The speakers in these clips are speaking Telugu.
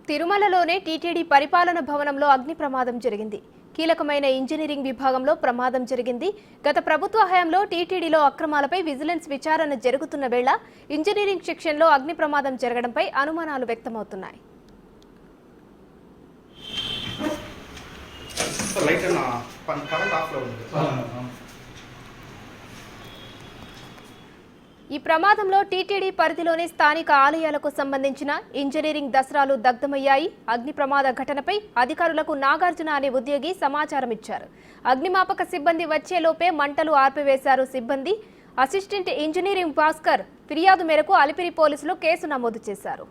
తిరుమలలోనే టీటీడీ పరిపాలన భవనంలో అగ్ని ప్రమాదం జరిగింది. కీలకమైన ఇంజనీరింగ్ విభాగంలో ప్రమాదం జరిగింది. గత ప్రభుత్వ హయాంలో టీటీడీలో అక్రమాలపై విజిలెన్స్ విచారణ జరుగుతున్న వేళ ఇంజనీరింగ్ సెక్షన్లో అగ్ని ప్రమాదం జరగడంపై అనుమానాలు వ్యక్తమవుతున్నాయి. ఈ ప్రమాదంలో టీటీడీ పరిధిలోని స్థానిక ఆలయాలకు సంబంధించిన ఇంజనీరింగ్ దసరాలు దగ్ధమయ్యాయి. అగ్ని ప్రమాద ఘటనపై అధికారులకు నాగార్జున అనే ఉద్యోగి సమాచారం ఇచ్చారు. అగ్నిమాపక సిబ్బంది వచ్చేలోపే మంటలు ఆర్పివేశారు సిబ్బంది. అసిస్టెంట్ ఇంజనీరింగ్ భాస్కర్ ఫిర్యాదు మేరకు అలిపిరి పోలీసులు కేసు నమోదు చేశారు.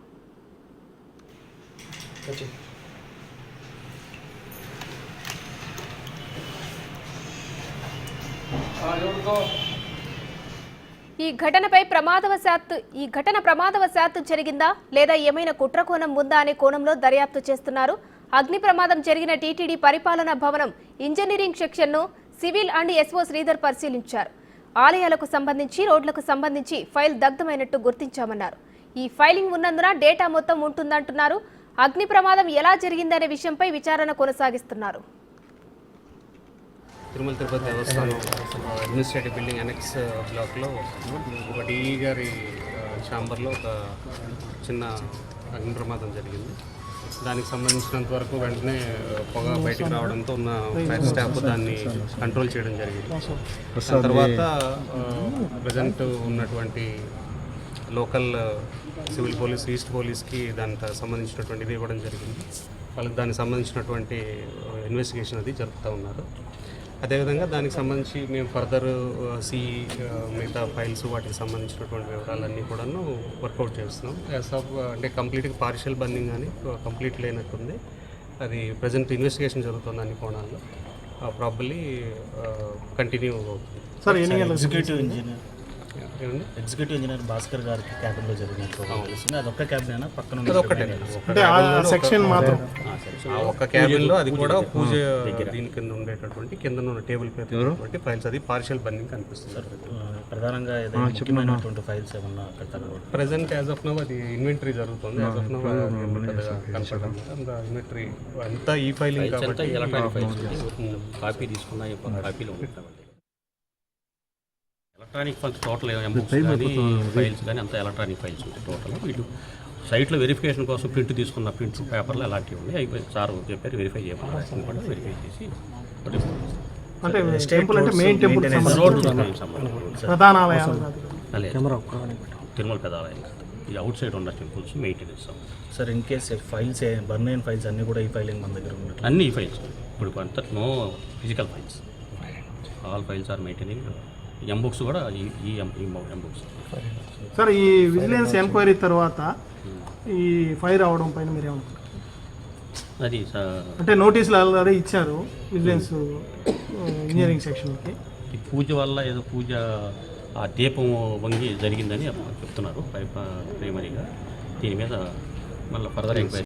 ఈ ఘటన ప్రమాదవశాత్తు జరిగిందా లేదా ఏమైనా కుట్రకోణం ఉందా అనే కోణంలో దర్యాప్తు చేస్తున్నారు. అగ్ని ప్రమాదం జరిగిన టీటీడీ పరిపాలనా భవనం ఇంజనీరింగ్ సెక్షన్ను సివిల్ అండ్ ఎస్ఓ శ్రీధర్ పరిశీలించారు. ఆలయాలకు సంబంధించి రోడ్లకు సంబంధించి ఫైల్ దగ్ధమైనట్టు గుర్తించామన్నారు. ఈ ఫైలింగ్ ఉన్నందున డేటా మొత్తం ఉంటుందంటున్నారు. అగ్ని ప్రమాదం ఎలా జరిగిందనే విషయంపై విచారణ కొనసాగిస్తున్నారు. తిరుమల తిరుపతి దేవస్థానం అడ్మినిస్ట్రేటివ్ బిల్డింగ్ అనెక్స్ బ్లాక్లో ఒక డిఈ గారి ఛాంబర్లో ఒక చిన్న అగ్ని ప్రమాదం జరిగింది. దానికి సంబంధించినంత వరకు వెంటనే పొగ బయటకు రావడంతో ఉన్న ఫైర్ స్టాఫ్ దాన్ని కంట్రోల్ చేయడం జరిగింది. దాని తర్వాత ప్రజెంట్ ఉన్నటువంటి లోకల్ సివిల్ పోలీస్, ఈస్ట్ పోలీస్కి దానికి సంబంధించినటువంటిది ఇవ్వడం జరిగింది. వాళ్ళకి దానికి సంబంధించినటువంటి ఇన్వెస్టిగేషన్ అది జరుపుతూ ఉన్నారు. అదేవిధంగా దానికి సంబంధించి మేము ఫర్దర్ మిగతా ఫైల్స్ వాటికి సంబంధించినటువంటి వివరాలన్నీ కూడాను వర్కౌట్ చేస్తున్నాం. అంటే కంప్లీట్గా పార్షియల్ బర్నింగ్ అని కంప్లీట్ లేనట్టుంది. అది ప్రజెంట్ ఇన్వెస్టిగేషన్ జరుగుతుంది అన్ని కోణాల్లో. ప్రాబబ్లీ కంటిన్యూ అవుతుంది. సార్, ఎగ్జిక్యూటివ్ ఇంజనీర్ భాస్కర్ గారికి క్యాబిన్లో జరిగినట్టు అది ఒక్క క్యాబిన్ పక్కన సెక్షన్ మాత్రం ఒక్క క్యాబిన్లో, అది కూడా పూజ దీని కింద ఉండేటటువంటి కింద ఉన్న టేబుల్ మీద ఫైల్స్, అది పార్షియల్ బర్నింగ్ కనిపిస్తుంది. ప్రధానంగా ముఖ్యమైనటువంటి ఫైల్స్ ఏమన్నా ప్రెసెంట్ యాజ్ ఆఫ్ నౌ అది ఇన్వెంటరీ జరుగుతుంది. యాజ్ ఆఫ్ నౌ కనపడడం ఇన్వెంటరీ అంతా ఈ ఫైలింగ్ కాబట్టి కాపీ తీసుకున్న కాపీలో ఎలక్ట్రానిక్ ఫైల్స్ టోటల్ ఎంబుక్స్ కానీ ఫైల్స్ కానీ అంతా ఎలక్ట్రానిక్ ఫైల్స్ ఉంటాయి టోటల్. వీటి సైట్లో వెరిఫికేషన్ కోసం ప్రింట్ తీసుకున్న ప్రింట్స్ పేపర్లు అలాంటివి ఉన్నాయి. అవి సార్ చెప్పారు వెరిఫై చేయమని కూడా వెరిఫై చేసి తిరుమల పెద్ద ఆలయం ఈ అవుట్ సైడ్ ఉన్న temples maintenance. Sir, in case files burn అయిన ఫైల్స్ అన్నీ కూడా ఈ ఫైలింగ్ మన దగ్గర ఉన్నాయి. అన్ని ఈ ఫైల్స్ ఇప్పుడు అంతా no physical files, all files are maintaining. M books కూడా ఈ ఎంబుక్స్. సార్, ఈ విజిలెన్స్ ఎంక్వైరీ తర్వాత ఈ ఫైర్ అవడం పైన మీరు ఏమనుకుంటారు? అది అంటే నోటీసులు ఆల్రెడీ ఇచ్చారు విజిలెన్స్ ఇంజనీరింగ్ సెక్షన్కి. ఈ పూజ వల్ల ఏదో పూజ ఆ దీపం వంగి జరిగిందని చెప్తున్నారు ప్రైమరీగా. దీని మీద మళ్ళీ ఫర్దర్ ఎంక్వైరీ